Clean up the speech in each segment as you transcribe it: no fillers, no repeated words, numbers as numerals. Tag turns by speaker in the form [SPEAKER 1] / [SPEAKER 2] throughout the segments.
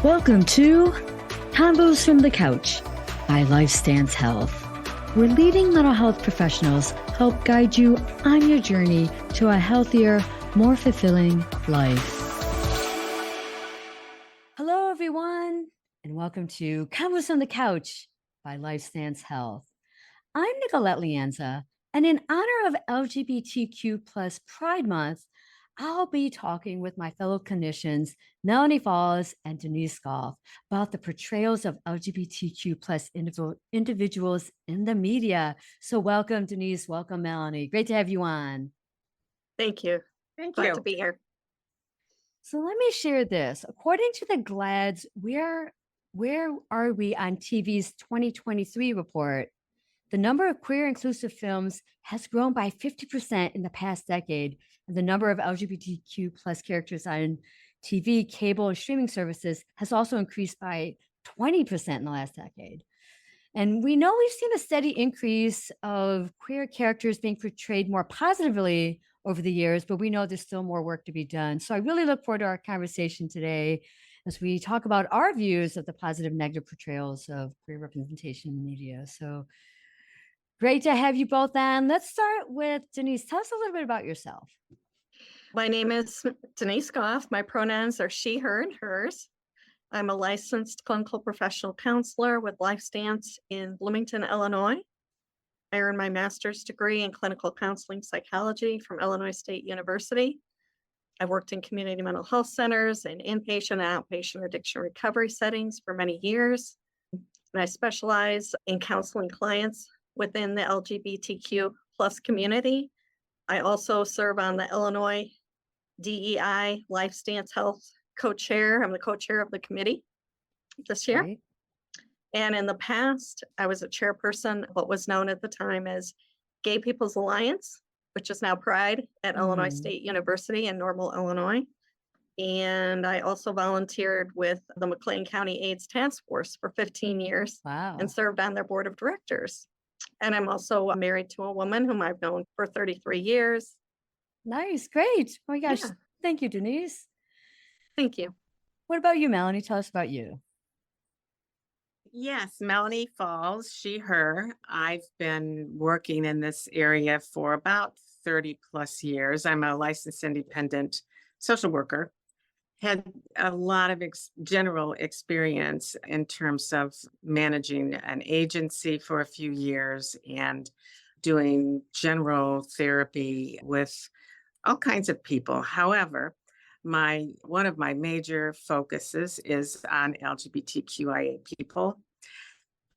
[SPEAKER 1] Welcome to Combos from the Couch by LifeStance Health, where leading mental health professionals help guide you on your journey to a healthier, more fulfilling life. Hello, everyone, and welcome to Combos from the Couch by LifeStance Health. I'm Nicolette Leanza, and in honor of LGBTQ Pride Month, I'll be talking with my fellow clinicians, Melanie and Denise Goff, about the portrayals of LGBTQ individuals in the media. So welcome, Denise. Welcome, Melanie. Great to have you on.
[SPEAKER 2] Thank you. Glad to be here.
[SPEAKER 1] So let me share this. According to the GLAAD's Where Are We on TV's 2023 report, the number of queer inclusive films has grown by 50% in the past decade, and the number of LGBTQ characters on TV, cable, and streaming services has also increased by 20% in the last decade. And we know we've seen a steady increase of queer characters being portrayed more positively over the years, but we know there's still more work to be done. So I really look forward to our conversation today as we talk about our views of the positive and negative portrayals of queer representation in the media. So great to have you both on. Let's start with Denise. Tell us a little bit about yourself.
[SPEAKER 2] My name is Denise Goff. My pronouns are she, her, and hers. I'm a licensed clinical professional counselor with LifeStance in Bloomington, Illinois. I earned my master's degree in clinical counseling psychology from Illinois State University. I've worked in community mental health centers and inpatient and outpatient addiction recovery settings for many years. And I specialize in counseling clients within the LGBTQ community. I also serve on the Illinois DEI LifeStance Health co-chair. I'm the co-chair of the committee this year.
[SPEAKER 1] Right.
[SPEAKER 2] And in the past, I was a chairperson of what was known at the time as Gay People's Alliance, which is now Pride at Illinois State University in Normal, Illinois. And I also volunteered with the McLean County AIDS Task Force for 15 years.
[SPEAKER 1] Wow.
[SPEAKER 2] And served on their board of directors. And I'm also married to a woman whom I've known for 33 years.
[SPEAKER 1] Nice. Great. Oh my gosh.
[SPEAKER 2] Yeah.
[SPEAKER 1] Thank you, Denise.
[SPEAKER 2] Thank you.
[SPEAKER 1] What about you, Melanie? Tell us about you.
[SPEAKER 3] Yes, Melanie Falls, she, her. I've been working in this area for about 30 plus years. I'm a licensed independent social worker. Had a lot of general experience in terms of managing an agency for a few years and doing general therapy with all kinds of people. However, one of my major focuses is on LGBTQIA people.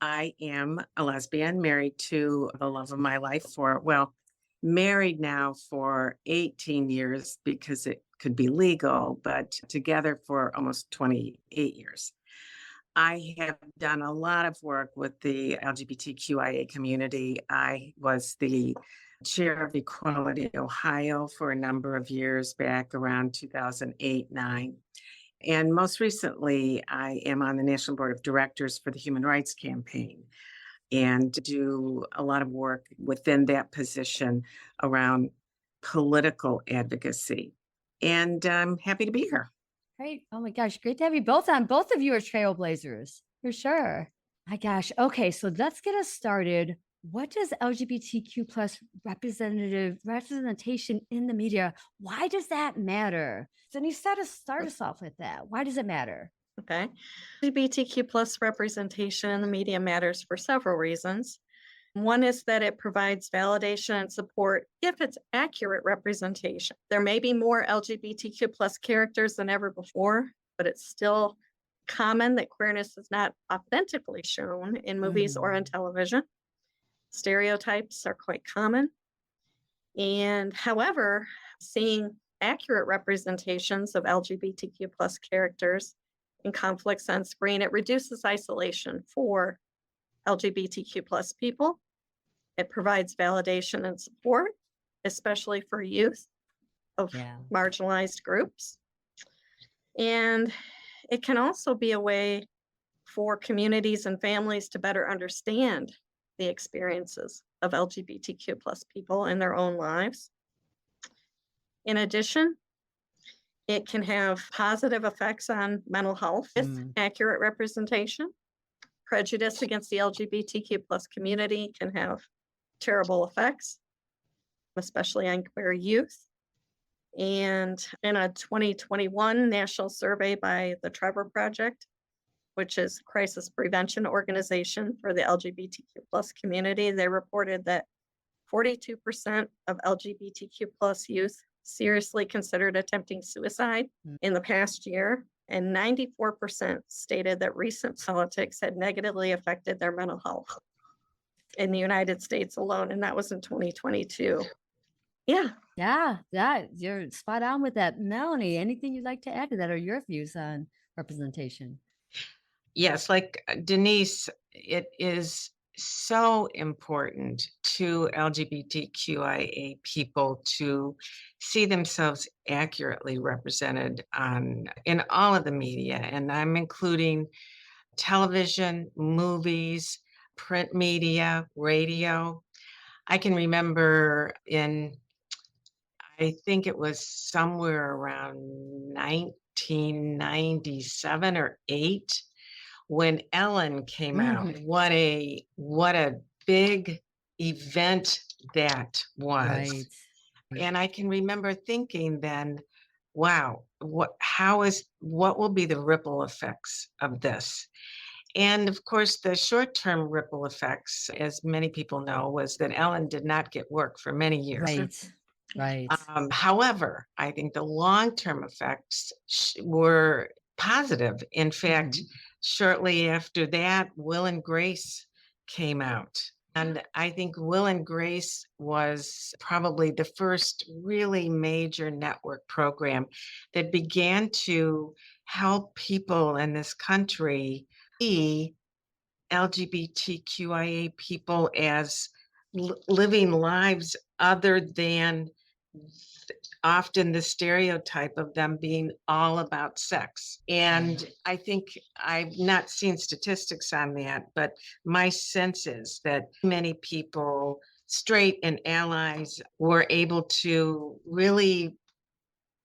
[SPEAKER 3] I am a lesbian, married to the love of my life married now for 18 years because it could be legal, but together for almost 28 years. I have done a lot of work with the LGBTQIA community. I was the chair of Equality Ohio for a number of years back around 2008-9. And most recently, I am on the National Board of Directors for the Human Rights Campaign and do a lot of work within that position around political advocacy. And I'm happy to be here.
[SPEAKER 1] Great. Oh my gosh. Great to have you both on. Both of you are trailblazers for sure. My gosh. Okay. So let's get us started. What does LGBTQ representation in the media, why does that matter? Denise, start us off with that. Why does it matter?
[SPEAKER 2] Okay. LGBTQ representation in the media matters for several reasons. One is that it provides validation and support if it's accurate representation. There may be more LGBTQ characters than ever before, but it's still common that queerness is not authentically shown in movies or on television. Stereotypes are quite common. And however, seeing accurate representations of LGBTQ characters in conflicts on screen, it reduces isolation for LGBTQ people. It provides validation and support, especially for youth of marginalized groups. And it can also be a way for communities and families to better understand the experiences of LGBTQ people in their own lives. In addition, It can have positive effects on mental health with
[SPEAKER 1] Mm.
[SPEAKER 2] accurate representation. Prejudice against the LGBTQ plus community can have terrible effects, especially on queer youth. And in a 2021 national survey by the Trevor Project, which is a crisis prevention organization for the LGBTQ plus community, they reported that 42% of LGBTQ plus youth seriously considered attempting suicide in the past year, and 94% stated that recent politics had negatively affected their mental health in the United States alone, and that was in 2022. Yeah.
[SPEAKER 1] Yeah, you're spot on with that. Melanie, anything you'd like to add to that or your views on representation?
[SPEAKER 3] Yes, like Denise, it is so important to LGBTQIA people to see themselves accurately represented in all of the media. And I'm including television, movies, print media, radio. I can remember I think it was somewhere around 1997 or 8 when Ellen came out.
[SPEAKER 1] Mhm.
[SPEAKER 3] What a big event that was.
[SPEAKER 1] Right.
[SPEAKER 3] And I can remember thinking then, wow, what will be the ripple effects of this? And of course, the short-term ripple effects, as many people know, was that Ellen did not get work for many years.
[SPEAKER 1] Right.
[SPEAKER 3] However, I think the long-term effects were positive. In fact, shortly after that, Will and Grace came out. And I think Will and Grace was probably the first really major network program that began to help people in this country see LGBTQIA people as living lives other than often the stereotype of them being all about sex. And I think I've not seen statistics on that, but my sense is that many people, straight and allies, were able to really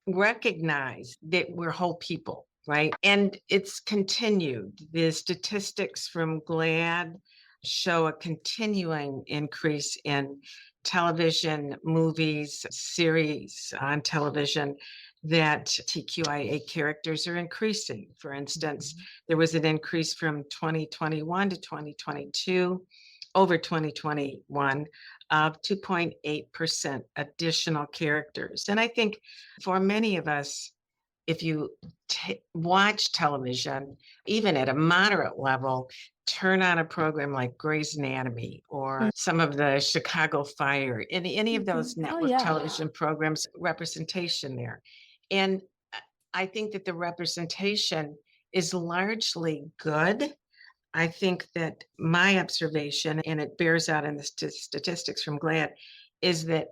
[SPEAKER 3] recognize that we're whole people, right? And it's continued. The statistics from GLAAD show a continuing increase in television, movies, series on television that TQIA characters are increasing. For instance, there was an increase from 2021 to 2022 over 2021 of 2.8% additional characters. And I think for many of us, if you watch television, even at a moderate level, turn on a program like Grey's Anatomy or some of the Chicago Fire, any of those network television programs, representation there. And I think that the representation is largely good. I think that my observation, and it bears out in the statistics from GLAAD, is that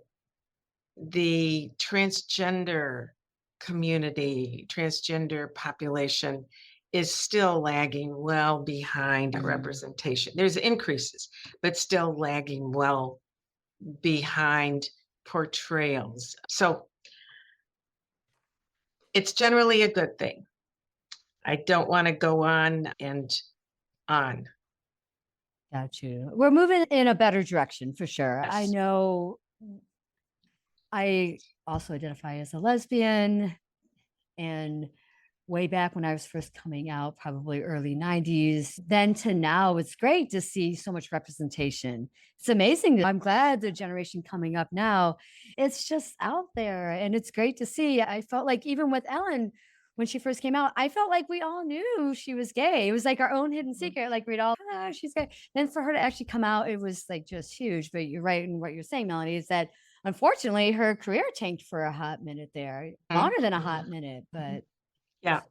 [SPEAKER 3] the transgender community, transgender population is still lagging well behind representation. There's increases, but still lagging well behind portrayals. So it's generally a good thing. I don't want to go on and on.
[SPEAKER 1] Got you. We're moving in a better direction for sure. I
[SPEAKER 3] Yes.
[SPEAKER 1] know I also identify as a lesbian, and way back when I was first coming out, probably early 90s, then to now, it's great to see so much representation. It's amazing. I'm glad the generation coming up now, it's just out there and it's great to see. I felt like even with Ellen, when she first came out, I felt like we all knew she was gay. It was like our own hidden secret. Like we'd all, she's gay. Then for her to actually come out, it was like just huge. But you're right in what you're saying, Melanie, is that unfortunately her career tanked for a hot minute there, longer than a hot minute, but
[SPEAKER 3] yeah.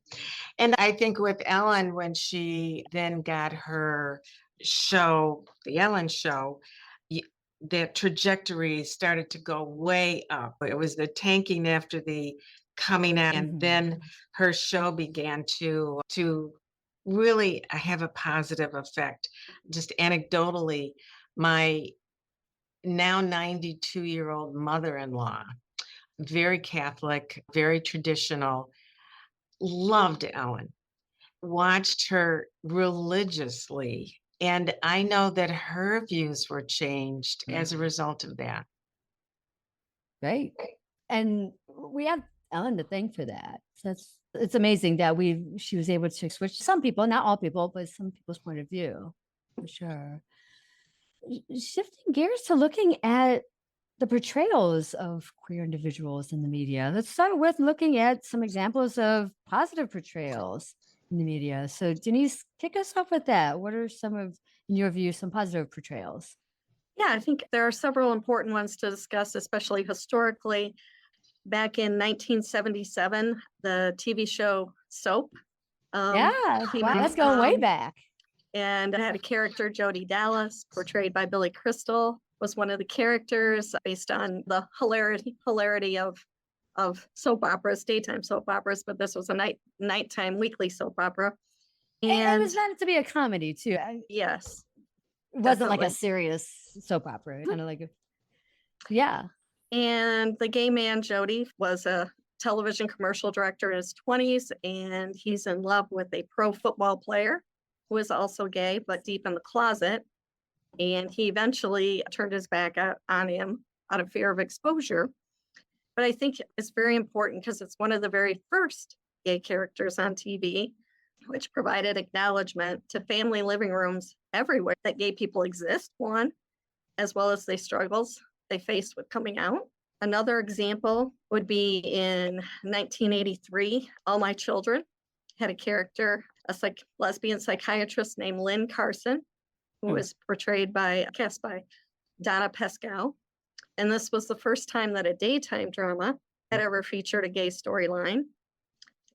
[SPEAKER 3] And I think with Ellen, when she then got her show, the Ellen Show, the trajectory started to go way up. It was the tanking after the coming out, and then her show began to really have a positive effect. Just anecdotally, my now 92-year-old mother-in-law very Catholic, very traditional, loved Ellen, watched her religiously. And I know that her views were changed as a result of that.
[SPEAKER 1] Right. And we have Ellen to thank for that. So it's amazing that she was able to switch some people, not all people, but some people's point of view, for sure. Shifting gears to looking at the portrayals of queer individuals in the media. Let's start with looking at some examples of positive portrayals in the media. So Denise, kick us off with that. What are some of, in your view, some positive portrayals?
[SPEAKER 2] Yeah, I think there are several important ones to discuss, especially historically. Back in 1977, the TV show Soap.
[SPEAKER 1] Yeah,
[SPEAKER 2] came
[SPEAKER 1] wow,
[SPEAKER 2] out,
[SPEAKER 1] that's going way back.
[SPEAKER 2] And it had a character, Jodi Dallas, portrayed by Billy Crystal, was one of the characters based on the hilarity of soap operas, daytime soap operas, but this was a nighttime weekly soap opera.
[SPEAKER 1] And it was meant to be a comedy too.
[SPEAKER 2] Yes,
[SPEAKER 1] It wasn't like a
[SPEAKER 2] definitely.
[SPEAKER 1] serious soap opera, kind of like yeah.
[SPEAKER 2] And the gay man, Jody, was a television commercial director in his 20s, and he's in love with a pro football player who is also gay, but deep in the closet. And he eventually turned his back on him out of fear of exposure. But I think it's very important because it's one of the very first gay characters on TV, which provided acknowledgement to family living rooms everywhere that gay people exist, one, as well as the struggles they faced with coming out. Another example would be in 1983, All My Children had a character, a lesbian psychiatrist named Lynn Carson, who was cast by Donna Pescow. And this was the first time that a daytime drama had ever featured a gay storyline.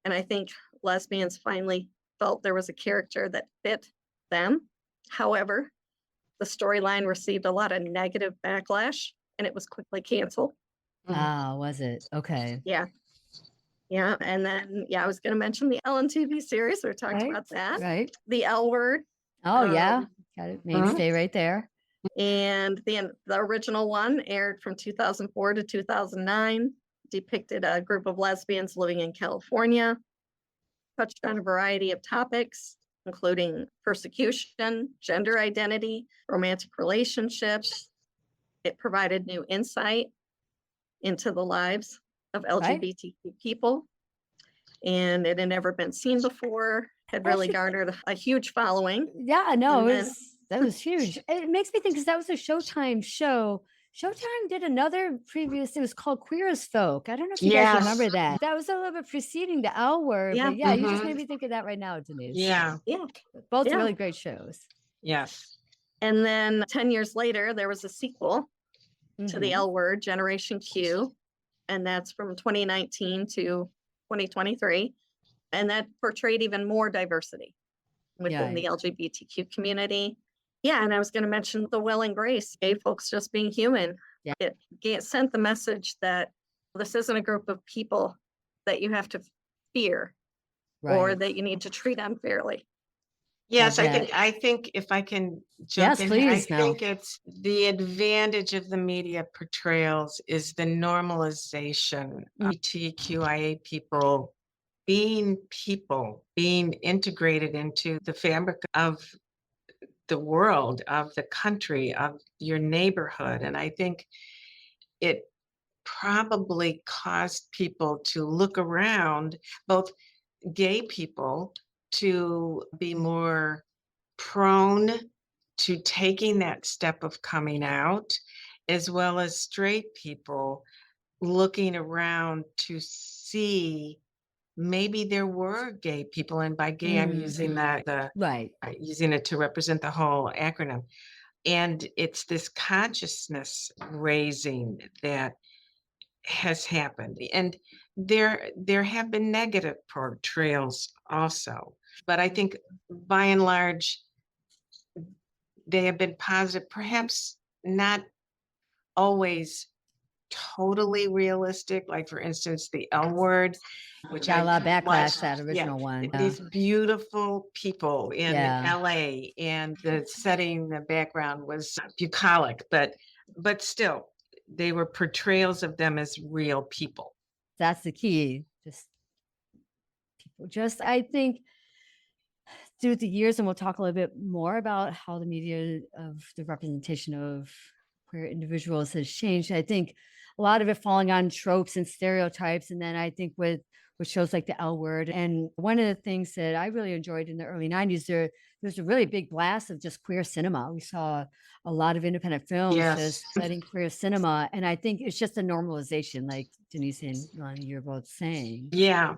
[SPEAKER 2] And I think lesbians finally felt there was a character that fit them. However, the storyline received a lot of negative backlash and it was quickly canceled.
[SPEAKER 1] Ah, was it? Okay.
[SPEAKER 2] Yeah. Yeah. And then, I was going to mention the Ellen TV series. We talked about that.
[SPEAKER 1] Right.
[SPEAKER 2] The L Word.
[SPEAKER 1] Oh, yeah. Got it. Mainstay right there.
[SPEAKER 2] And the original one aired from 2004 to 2009, depicted a group of lesbians living in California, touched on a variety of topics, including persecution, gender identity, romantic relationships. It provided new insight into the lives of LGBTQ people. And it had never been seen before, had really garnered a huge following.
[SPEAKER 1] Yeah, no, that was huge. It makes me think because that was a Showtime show. Showtime did another previous, it was called Queer as Folk. I don't know if you guys remember that. That was a little bit preceding the L Word.
[SPEAKER 2] Yeah.
[SPEAKER 1] But yeah, you just made me think of that right now, Denise.
[SPEAKER 3] Yeah.
[SPEAKER 2] Yeah.
[SPEAKER 1] Both really great shows.
[SPEAKER 3] Yes.
[SPEAKER 2] And then 10 years later, there was a sequel to the L Word, Generation Q. And that's from 2019 to 2023. And that portrayed even more diversity within the LGBTQ community. Yeah, and I was going to mention the Will and Grace, gay folks just being human. Yeah. It sent the message that this isn't a group of people that you have to fear or that you need to treat unfairly.
[SPEAKER 3] Yes, I think if I can jump in, I think it's the advantage of the media portrayals is the normalization of LGBTQIA people being integrated into the fabric of the world, of the country, of your neighborhood. And I think it probably caused people to look around, both gay people, to be more prone to taking that step of coming out, as well as straight people looking around to see maybe there were gay people, and by gay I'm using using it to represent the whole acronym. And it's this consciousness raising that has happened. And there have been negative portrayals also, but I think by and large they have been positive, perhaps not always totally realistic. Like for instance, the L Word, which
[SPEAKER 1] got a lot of backlash, that original one.
[SPEAKER 3] These beautiful people in LA, and the setting, the background was bucolic, but still, they were portrayals of them as real people.
[SPEAKER 1] That's the key. I think through the years, and we'll talk a little bit more about how the media of the representation of queer individuals has changed. I think a lot of it falling on tropes and stereotypes. And then I think with shows like the L Word, and one of the things that I really enjoyed in the early 90s, there was a really big blast of just queer cinema. We saw a lot of independent films just setting queer cinema. And I think it's just a normalization, like Denise and Melanie, you're both saying.
[SPEAKER 3] Yeah.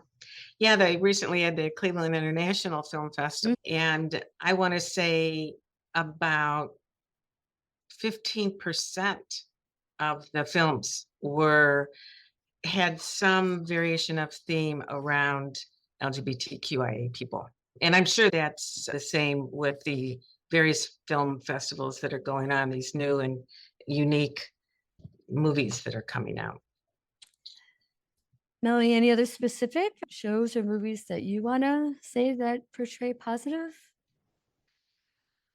[SPEAKER 3] Yeah, they recently had the Cleveland International Film Festival, and I want to say about 15% of the films had some variation of theme around LGBTQIA people. And I'm sure that's the same with the various film festivals that are going on, these new and unique movies that are coming out.
[SPEAKER 1] Melanie, any other specific shows or movies that you want to say that portray positive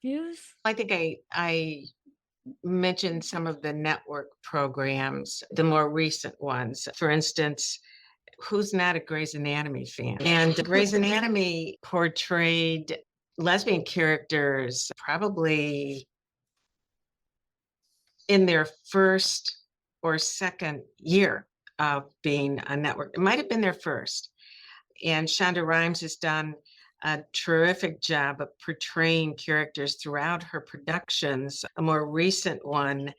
[SPEAKER 1] views?
[SPEAKER 3] I think I mentioned some of the network programs, the more recent ones. For instance, who's not a Grey's Anatomy fan? And Grey's Anatomy portrayed lesbian characters probably in their first or second year of being a network. It might have been their first. And Shonda Rhimes has done a terrific job of portraying characters throughout her productions. A more recent one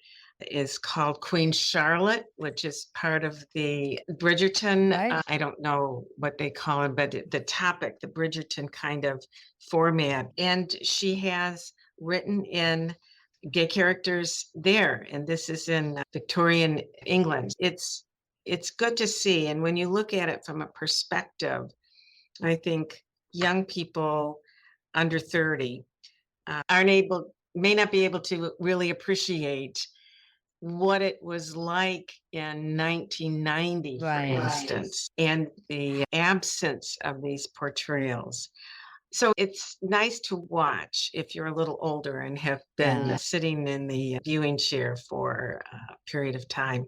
[SPEAKER 3] is called Queen Charlotte, which is part of the Bridgerton.
[SPEAKER 1] Right.
[SPEAKER 3] I don't know what they call it, but the topic, the Bridgerton kind of format. And she has written in gay characters there. And this is in Victorian England. It's good to see. And when you look at it from a perspective, I think young people under 30 may not be able to really appreciate what it was like in 1990, for instance, and the absence of these portrayals. So it's nice to watch if you're a little older and have been sitting in the viewing chair for a period of time.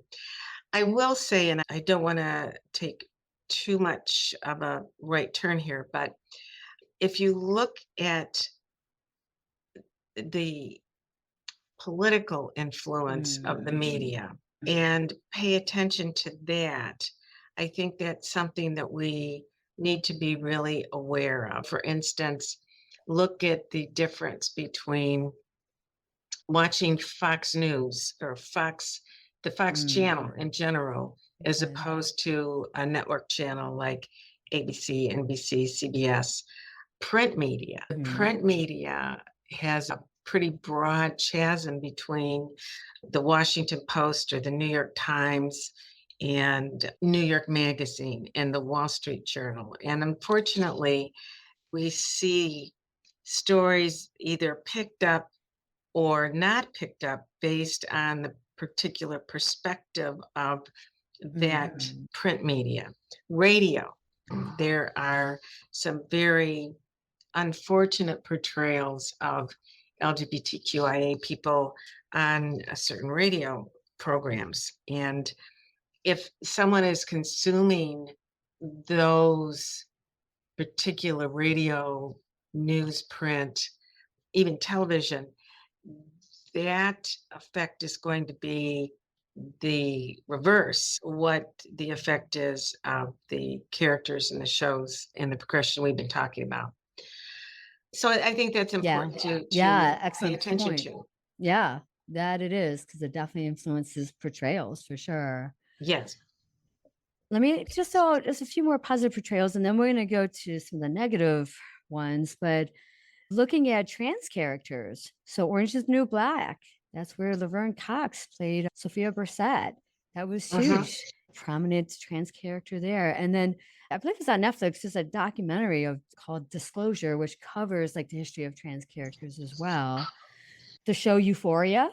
[SPEAKER 3] I will say, and I don't want to take too much of a right turn here, but if you look at the political influence of the media and pay attention to that, I think that's something that we need to be really aware of. For instance, look at the difference between watching Fox News or the Fox channel in general, as opposed to a network channel like ABC, NBC, CBS. Print media. Print media has a pretty broad chasm between the Washington Post or the New York Times and New York Magazine and the Wall Street Journal. And unfortunately, we see stories either picked up or not picked up based on the particular perspective of that print media. Radio, there are some very unfortunate portrayals of LGBTQIA people on certain radio programs. And if someone is consuming those particular radio, newsprint, even television, that effect is going to be the reverse, what the effect is of the characters in the shows and the progression we've been talking about. So I think that's important to pay attention to.
[SPEAKER 1] Yeah, that it is, because it definitely influences portrayals for sure.
[SPEAKER 3] Yes.
[SPEAKER 1] Let me just a few more positive portrayals, and then we're going to go to some of the negative ones. But looking at trans characters, so Orange is the New Black, that's where Laverne Cox played Sophia Brissett. That was huge, prominent trans character there. And then I believe it's on Netflix. There's a documentary called Disclosure, which covers like the history of trans characters as well. The show Euphoria.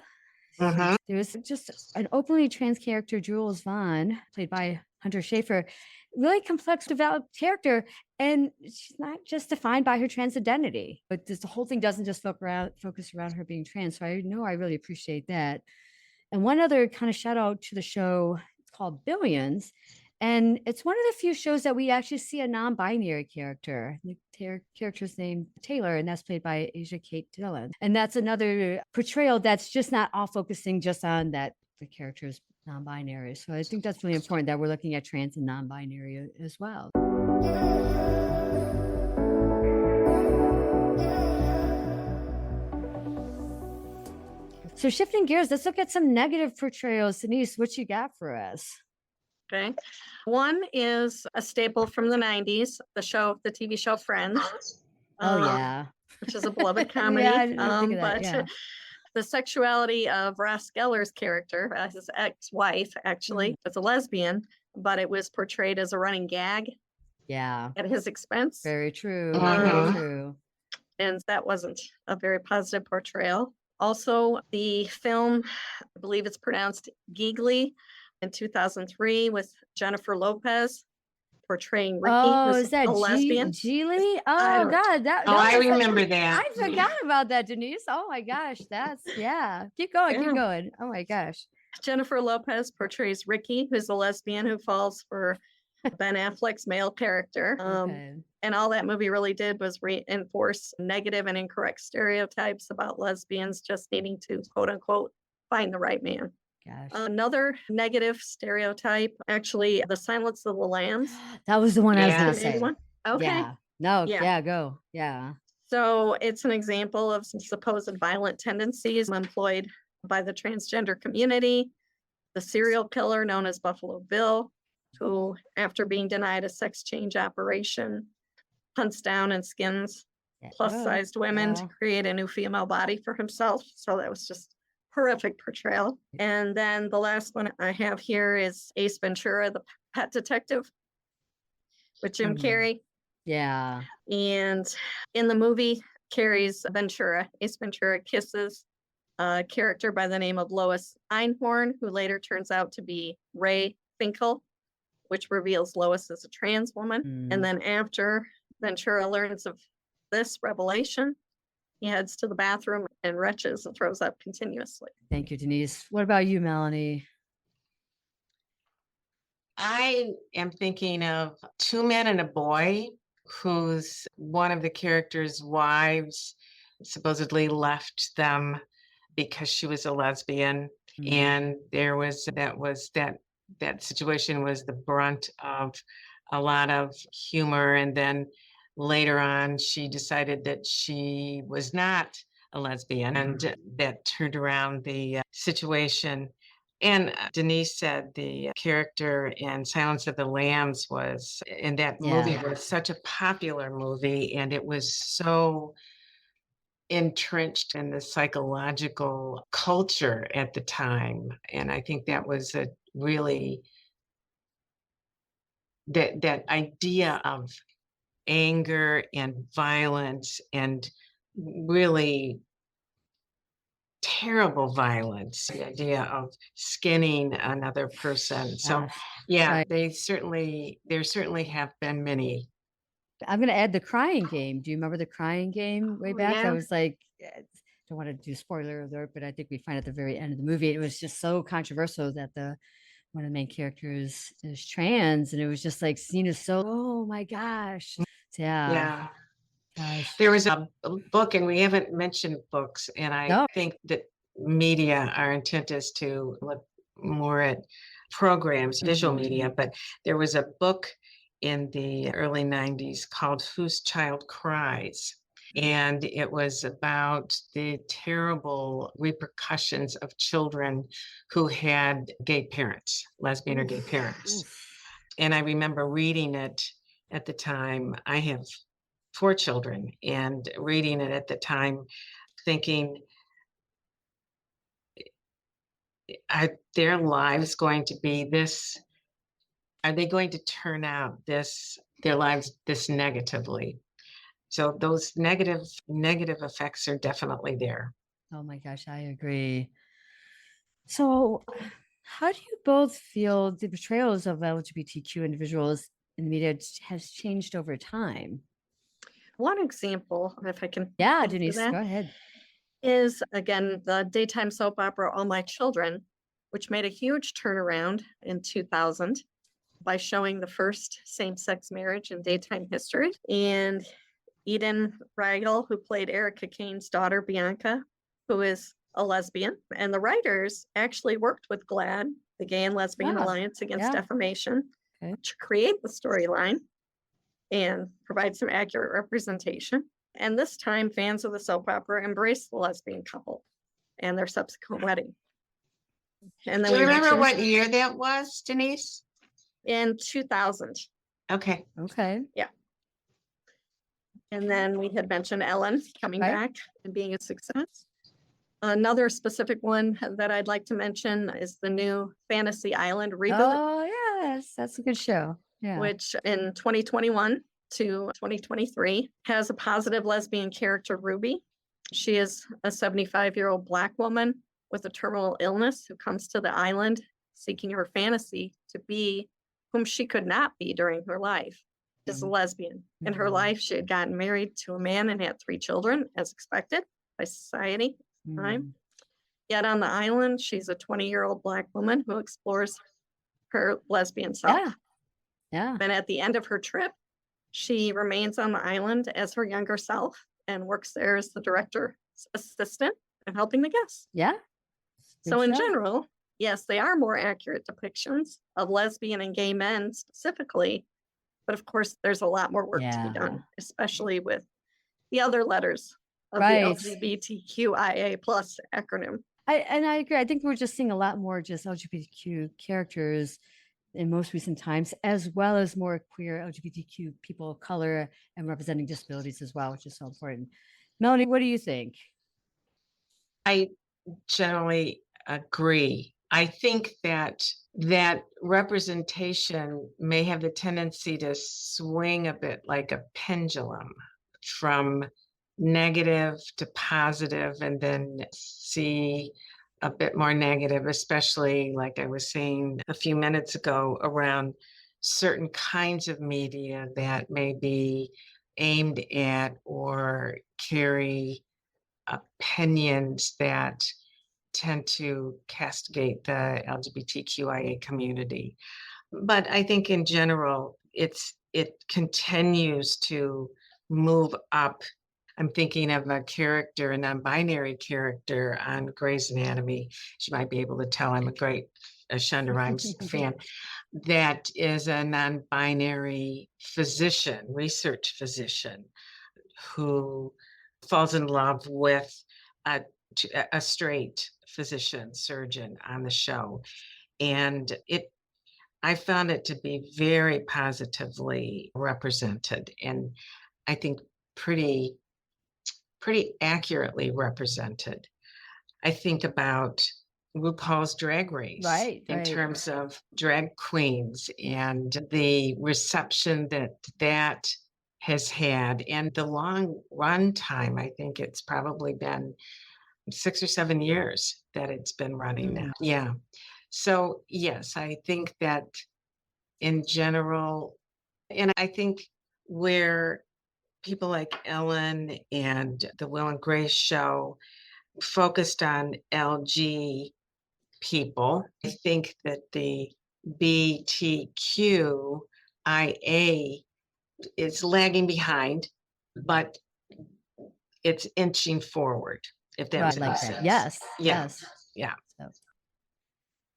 [SPEAKER 1] There was just an openly trans character, Jules Vaughn, played by Hunter Schafer, really complex, developed character. And she's not just defined by her trans identity, but the whole thing doesn't just focus around her being trans. So I know I really appreciate that. And one other kind of shout out to the show, it's called Billions. And it's one of the few shows that we actually see a non-binary character. The character's named Taylor, and that's played by Asia Kate Dillon. And that's another portrayal that's just not all focusing just on that the character's non-binary. So I think that's really important that we're looking at trans and non-binary as well. So shifting gears, let's look at some negative portrayals. Denise, what you got for us?
[SPEAKER 2] Okay. One is a staple from the 90s, the TV show Friends.
[SPEAKER 1] Oh, yeah.
[SPEAKER 2] Which is a beloved comedy.
[SPEAKER 1] Yeah, I didn't think of that,
[SPEAKER 2] But
[SPEAKER 1] yeah.
[SPEAKER 2] the sexuality of Ross Geller's character, his ex-wife, actually, was a lesbian, but it was portrayed as a running gag
[SPEAKER 1] Yeah.
[SPEAKER 2] at his expense.
[SPEAKER 1] Very true.
[SPEAKER 3] Mhm.
[SPEAKER 1] Very true.
[SPEAKER 2] And that wasn't a very positive portrayal. Also, the film, I believe it's pronounced Giggly, in 2003 with Jennifer Lopez portraying Ricky,
[SPEAKER 1] Oh,
[SPEAKER 2] who's
[SPEAKER 1] is that
[SPEAKER 2] a lesbian.
[SPEAKER 1] Geely?
[SPEAKER 2] I
[SPEAKER 1] Oh
[SPEAKER 2] don't-
[SPEAKER 1] God, that
[SPEAKER 3] Oh, I
[SPEAKER 1] was
[SPEAKER 3] remember that.
[SPEAKER 1] I forgot about that, Denise. Oh my gosh, that's yeah. Keep going,
[SPEAKER 2] Yeah.
[SPEAKER 1] keep going. Oh my gosh.
[SPEAKER 2] Jennifer Lopez portrays Ricky, who's a lesbian who falls for Ben Affleck's male character.
[SPEAKER 1] Okay.
[SPEAKER 2] And all that movie really did was reinforce negative and incorrect stereotypes about lesbians just needing to, quote unquote, find the right man.
[SPEAKER 1] Gosh.
[SPEAKER 2] Another negative stereotype, actually, The Silence of the Lambs.
[SPEAKER 1] That was the one I was
[SPEAKER 3] Yeah.
[SPEAKER 1] gonna say.
[SPEAKER 2] 1981. Okay.
[SPEAKER 1] Yeah. No,
[SPEAKER 2] Yeah.
[SPEAKER 1] yeah, go. Yeah.
[SPEAKER 2] So it's an example of some supposed violent tendencies employed by the transgender community. The serial killer known as Buffalo Bill, who, after being denied a sex change operation, hunts down and skins
[SPEAKER 1] Yeah.
[SPEAKER 2] plus-sized women to
[SPEAKER 1] yeah.
[SPEAKER 2] create a new female body for himself. So that was just horrific portrayal. And then the last one I have here is Ace Ventura, the pet detective, with Jim
[SPEAKER 1] Mhm.
[SPEAKER 2] Carrey.
[SPEAKER 1] Yeah.
[SPEAKER 2] And in the movie, Carrie's Ventura, Ace Ventura kisses a character by the name of Lois Einhorn, who later turns out to be Ray Finkel, which reveals Lois is a trans woman.
[SPEAKER 1] Mm.
[SPEAKER 2] And then after Ventura learns of this revelation, he heads to the bathroom and retches and throws up continuously.
[SPEAKER 1] Thank you, Denise. What about you, Melanie?
[SPEAKER 3] I am thinking of Two Men and a Boy, whose one of the characters' wives supposedly left them because she was a lesbian.
[SPEAKER 1] Mm.
[SPEAKER 3] And that situation was the brunt of a lot of humor. And then later on, she decided that she was not a lesbian, and that turned around the situation. And Denise said the character in Silence of the Lambs was in that movie
[SPEAKER 1] Yeah.
[SPEAKER 3] was such a popular movie, and it was so entrenched in the psychological culture at the time. And I think that was a really that idea of anger and violence and really terrible violence, the idea of skinning another person. So
[SPEAKER 1] Gosh.
[SPEAKER 3] yeah,
[SPEAKER 1] Right.
[SPEAKER 3] there certainly have been many.
[SPEAKER 1] I'm gonna add the crying game. Do you remember the crying game way
[SPEAKER 2] Oh,
[SPEAKER 1] back?
[SPEAKER 2] yeah.
[SPEAKER 1] That was like, don't want to do spoiler alert, but I think we find at the very end of the movie, it was just so controversial that one of the main characters is trans, and it was just like seen as so, oh my gosh. Yeah.
[SPEAKER 3] Yeah.
[SPEAKER 1] Gosh.
[SPEAKER 3] There was a book, and we haven't mentioned books, and I
[SPEAKER 1] No.
[SPEAKER 3] think that media, our intent is to look more at programs, visual
[SPEAKER 1] Mhm.
[SPEAKER 3] media, but there was a book in the early 90s called Whose Child Cries? And it was about the terrible repercussions of children who had gay parents, lesbian or gay parents.
[SPEAKER 1] Oof.
[SPEAKER 3] And I remember reading it at the time. I have 4 children, and reading it at the time, thinking, are their lives going to be this? Are they going to turn out their lives this negatively? So those negative effects are definitely there.
[SPEAKER 1] Oh my gosh, I agree. So, how do you both feel the portrayals of LGBTQ individuals in the media has changed over time?
[SPEAKER 2] One example, if I can
[SPEAKER 1] Yeah,
[SPEAKER 2] answer
[SPEAKER 1] Denise,
[SPEAKER 2] that,
[SPEAKER 1] go ahead.
[SPEAKER 2] is again the daytime soap opera All My Children. which made a huge turnaround in 2000 by showing the first same-sex marriage in daytime history. And Eden Riegel, who played Erica Kane's daughter, Bianca, who is a lesbian. And the writers actually worked with GLAAD, the Gay and Lesbian
[SPEAKER 1] Ah,
[SPEAKER 2] Alliance Against
[SPEAKER 1] yeah.
[SPEAKER 2] Defamation,
[SPEAKER 1] Okay.
[SPEAKER 2] to create the storyline and provide some accurate representation. And this time, fans of the soap opera embraced the lesbian couple and their subsequent wedding. And then
[SPEAKER 3] Do you
[SPEAKER 2] we
[SPEAKER 3] remember
[SPEAKER 2] mentioned
[SPEAKER 3] what year that was, Denise?
[SPEAKER 2] in 2000.
[SPEAKER 3] Okay.
[SPEAKER 1] Okay.
[SPEAKER 2] And then we had mentioned Ellen coming
[SPEAKER 1] Right.
[SPEAKER 2] back and being a success. Another specific one that I'd like to mention is the new Fantasy Island reboot,
[SPEAKER 1] Oh, yes. That's a good show. Yeah.
[SPEAKER 2] which in 2021 to 2023 has a positive lesbian character, Ruby. She is a 75-year-old Black woman with a terminal illness who comes to the island seeking her fantasy to be whom she could not be during her life. Is a lesbian. In her
[SPEAKER 1] Mhm.
[SPEAKER 2] life, she had gotten married to a man and had 3 children, as expected by society. Time.
[SPEAKER 1] Mm.
[SPEAKER 2] Yet on the island, she's a 20-year-old Black woman who explores her lesbian self.
[SPEAKER 1] Yeah. Yeah.
[SPEAKER 2] And at the end of her trip, she remains on the island as her younger self and works there as the director's assistant and helping the guests.
[SPEAKER 1] Yeah.
[SPEAKER 2] So
[SPEAKER 1] Good
[SPEAKER 2] in
[SPEAKER 1] show.
[SPEAKER 2] general, yes, they are more accurate depictions of lesbian and gay men specifically. But of course, there's a lot more work to
[SPEAKER 1] Yeah.
[SPEAKER 2] be done, especially with the other letters of
[SPEAKER 1] Right.
[SPEAKER 2] the LGBTQIA plus acronym.
[SPEAKER 1] I agree. I think we're just seeing a lot more just LGBTQ characters in most recent times, as well as more queer LGBTQ people of color and representing disabilities as well, which is so important. Melanie, what do you think?
[SPEAKER 3] I generally agree. I think that representation may have the tendency to swing a bit like a pendulum from negative to positive, and then see a bit more negative, especially like I was saying a few minutes ago around certain kinds of media that may be aimed at or carry opinions that tend to castigate the LGBTQIA community. But I think in general, it continues to move up. I'm thinking of a character, a non-binary character on Grey's Anatomy. She might be able to tell I'm a great Shonda Rhimes fan. That is a non-binary physician, research physician, who falls in love with a straight physician surgeon on the show. And I found it to be very positively represented, and I think pretty accurately represented. I think about RuPaul's Drag Race
[SPEAKER 1] Right.
[SPEAKER 3] in terms of drag queens and the reception that has had, and the long run time. I think it's probably been 6 or 7 years that it's been running now. Yeah. So yes, I think that in general, and I think where people like Ellen and the Will and Grace show focused on LG people, I think that the BTQIA is lagging behind, but it's inching forward, if that
[SPEAKER 1] Right,
[SPEAKER 3] makes
[SPEAKER 1] like
[SPEAKER 3] sense.
[SPEAKER 1] that. Yes.
[SPEAKER 3] Yeah.
[SPEAKER 1] Yes.
[SPEAKER 3] Yeah.
[SPEAKER 1] So,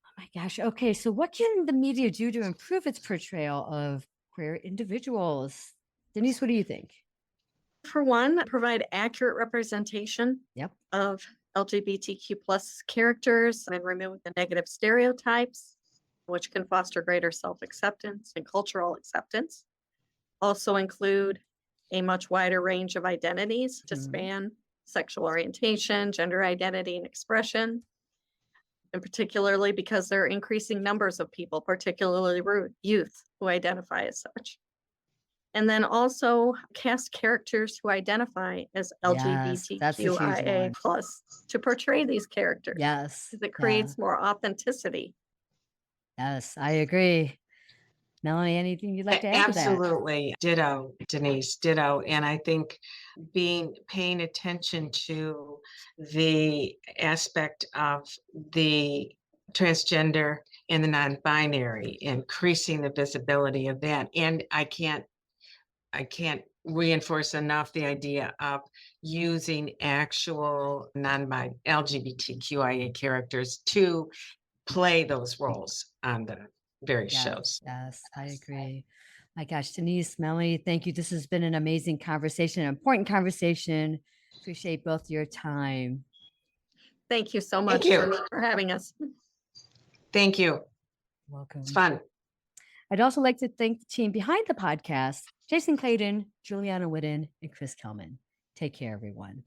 [SPEAKER 1] oh my gosh. Okay. So, what can the media do to improve its portrayal of queer individuals? Denise, what do you think?
[SPEAKER 2] For one, provide accurate representation
[SPEAKER 1] Yep.
[SPEAKER 2] of LGBTQ plus characters and remove the negative stereotypes, which can foster greater self-acceptance and cultural acceptance. Also include a much wider range of identities to
[SPEAKER 1] Mhm.
[SPEAKER 2] span sexual orientation, gender identity, and expression. And particularly because there are increasing numbers of people, particularly youth, who identify as such. And then also cast characters who identify as
[SPEAKER 1] Yes, that's a huge
[SPEAKER 2] LGBTQIA
[SPEAKER 1] one.
[SPEAKER 2] plus to portray these characters.
[SPEAKER 1] Yes.
[SPEAKER 2] Because it creates more authenticity.
[SPEAKER 1] Yes, I agree. Melanie, anything you'd like to add to that?
[SPEAKER 3] Absolutely. Ditto, Denise, ditto. And I think paying attention to the aspect of the transgender and the non-binary, increasing the visibility of that. And I can't reinforce enough the idea of using actual non-bi LGBTQIA characters to play those roles on the various shows.
[SPEAKER 1] Yes, I agree. My gosh, Denise, Melanie, thank you. This has been an amazing conversation, an important conversation. Appreciate both your time.
[SPEAKER 2] Thank you so much
[SPEAKER 3] you.
[SPEAKER 2] for having us.
[SPEAKER 3] Thank you.
[SPEAKER 1] Welcome.
[SPEAKER 3] It's fun.
[SPEAKER 1] I'd also like to thank the team behind the podcast, Jason Clayton, Juliana Whitten, and Chris Kelman. Take care, everyone.